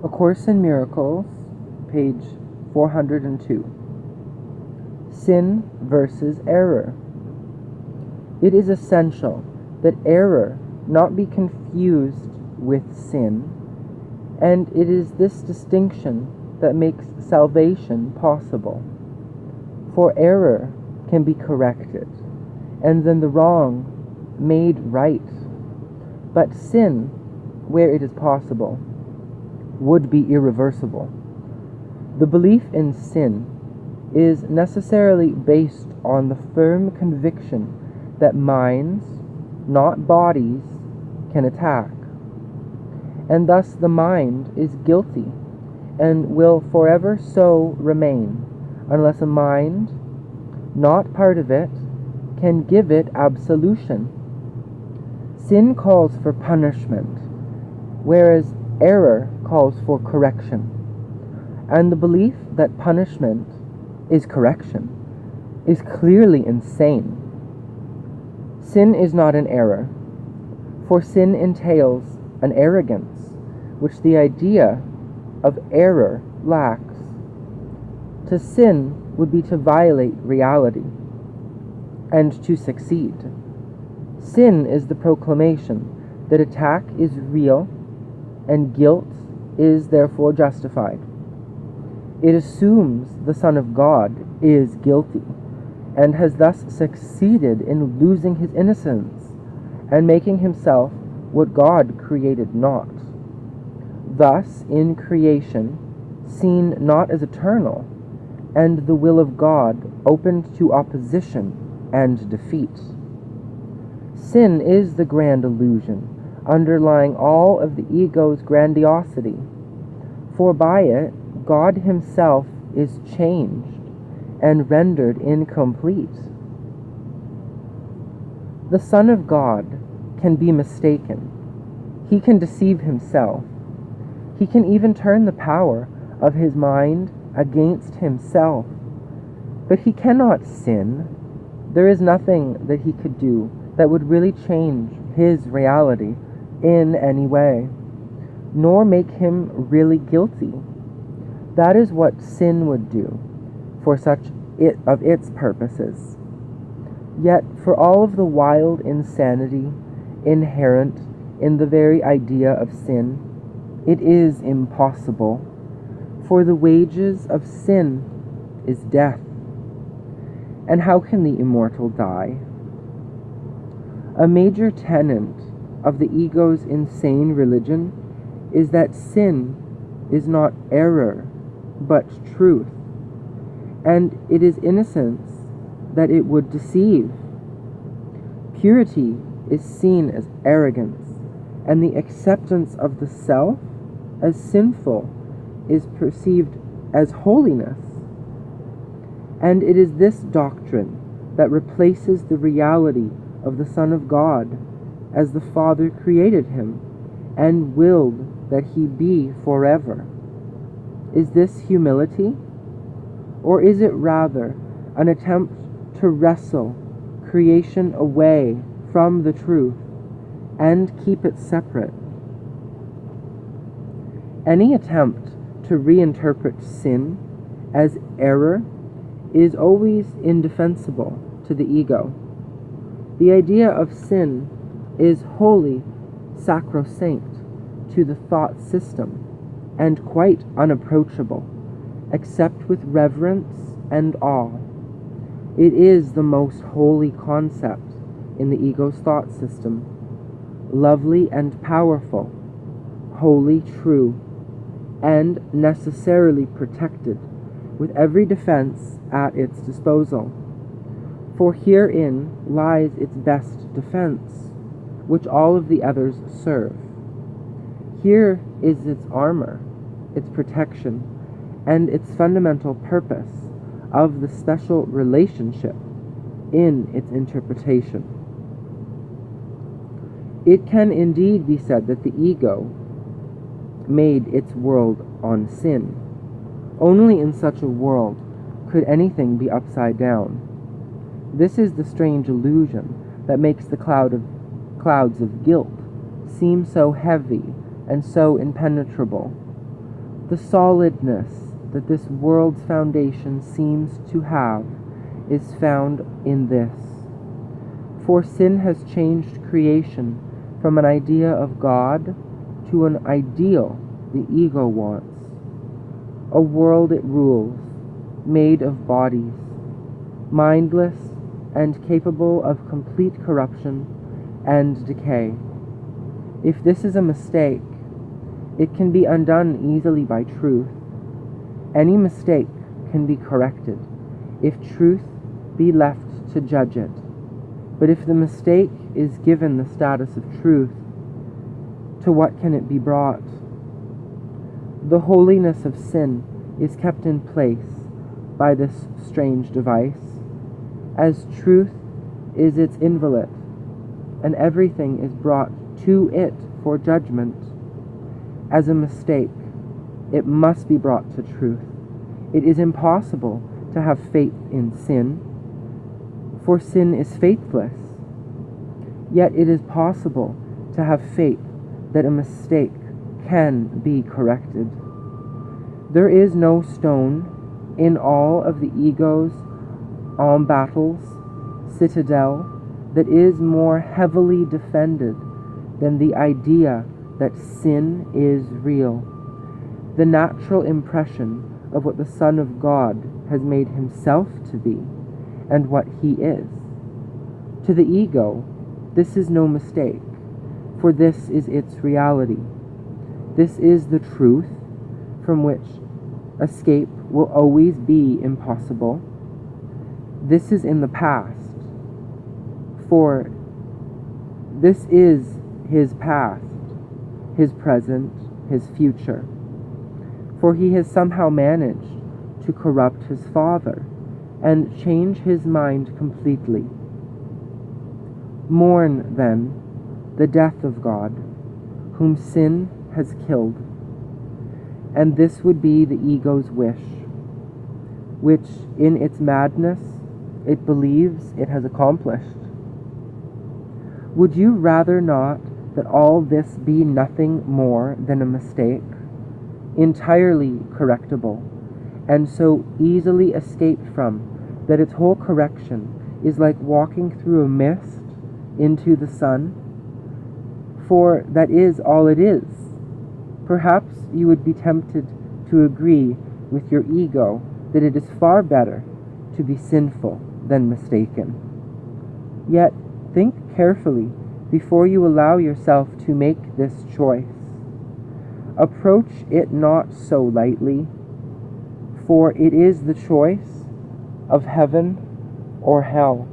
A Course in Miracles, page 402. Sin versus error. It is essential that error not be confused with sin, and it is this distinction that makes salvation possible. For error can be corrected, and then the wrong made right. But sin, where it is possible, would be irreversible. The belief in sin is necessarily based on the firm conviction that minds, not bodies, can attack. And thus the mind is guilty and will forever so remain unless a mind, not part of it, can give it absolution. Sin calls for punishment, whereas error calls for correction. And the belief that punishment is correction is clearly insane. Sin is not an error, for sin entails an arrogance which the idea of error lacks. To sin would be to violate reality, and to succeed. Sin is the proclamation that attack is real and guilt is therefore justified. It assumes the Son of God is guilty and has thus succeeded in losing his innocence and making himself what God created not. Thus, in creation, seen not as eternal, and the will of God opened to opposition and defeat. Sin is the grand illusion underlying all of the ego's grandiosity, for by it God himself is changed and rendered incomplete. The Son of God can be mistaken. He can deceive himself. He can even turn the power of his mind against himself. But he cannot sin. There is nothing that he could do that would really change his reality in any way, nor make him really guilty. That is what sin would do for such of its purposes. Yet for all of the wild insanity inherent in the very idea of sin, it is impossible, for the wages of sin is death. And how can the immortal die? A major tenet of the ego's insane religion is that sin is not error, but truth, and it is innocence that it would deceive. Purity is seen as arrogance, and the acceptance of the self as sinful is perceived as holiness. And it is this doctrine that replaces the reality of the Son of God as the Father created him and willed that he be forever. Is this humility? Or is it rather an attempt to wrestle creation away from the truth and keep it separate? Any attempt to reinterpret sin as error is always indefensible to the ego. The idea of sin is wholly sacrosanct to the thought system and quite unapproachable, except with reverence and awe. It is the most holy concept in the ego's thought system, lovely and powerful, wholly true, and necessarily protected with every defense at its disposal. For herein lies its best defense, which all of the others serve. Here is its armor, its protection, and its fundamental purpose of the special relationship in its interpretation. It can indeed be said that the ego made its world on sin. Only in such a world could anything be upside down. This is the strange illusion that makes the clouds of guilt seem so heavy and so impenetrable. The solidness that this world's foundation seems to have is found in this. For sin has changed creation from an idea of God to an ideal the ego wants. A world it rules, made of bodies, mindless and capable of complete corruption and decay. If this is a mistake, it can be undone easily by truth. Any mistake can be corrected if truth be left to judge it. But if the mistake is given the status of truth, to what can it be brought? The holiness of sin is kept in place by this strange device, as truth is its invalid, and everything is brought to it for judgment. As a mistake, it must be brought to truth. It is impossible to have faith in sin, for sin is faithless. Yet it is possible to have faith that a mistake can be corrected. There is no stone in all of the ego's battles, citadel, that is more heavily defended than the idea that sin is real. The natural impression of what the Son of God has made himself to be and what he is. To the ego, this is no mistake, for this is its reality. This is the truth from which escape will always be impossible. This is in the past, for this is his past, his present, his future. For he has somehow managed to corrupt his father and change his mind completely. Mourn, then, the death of God, whom sin has killed. And this would be the ego's wish, which in its madness it believes it has accomplished. Would you rather not that all this be nothing more than a mistake, entirely correctable, and so easily escaped from that its whole correction is like walking through a mist into the sun? For that is all it is. Perhaps you would be tempted to agree with your ego that it is far better to be sinful than mistaken. Yet think carefully before you allow yourself to make this choice. Approach it not so lightly, for it is the choice of heaven or hell.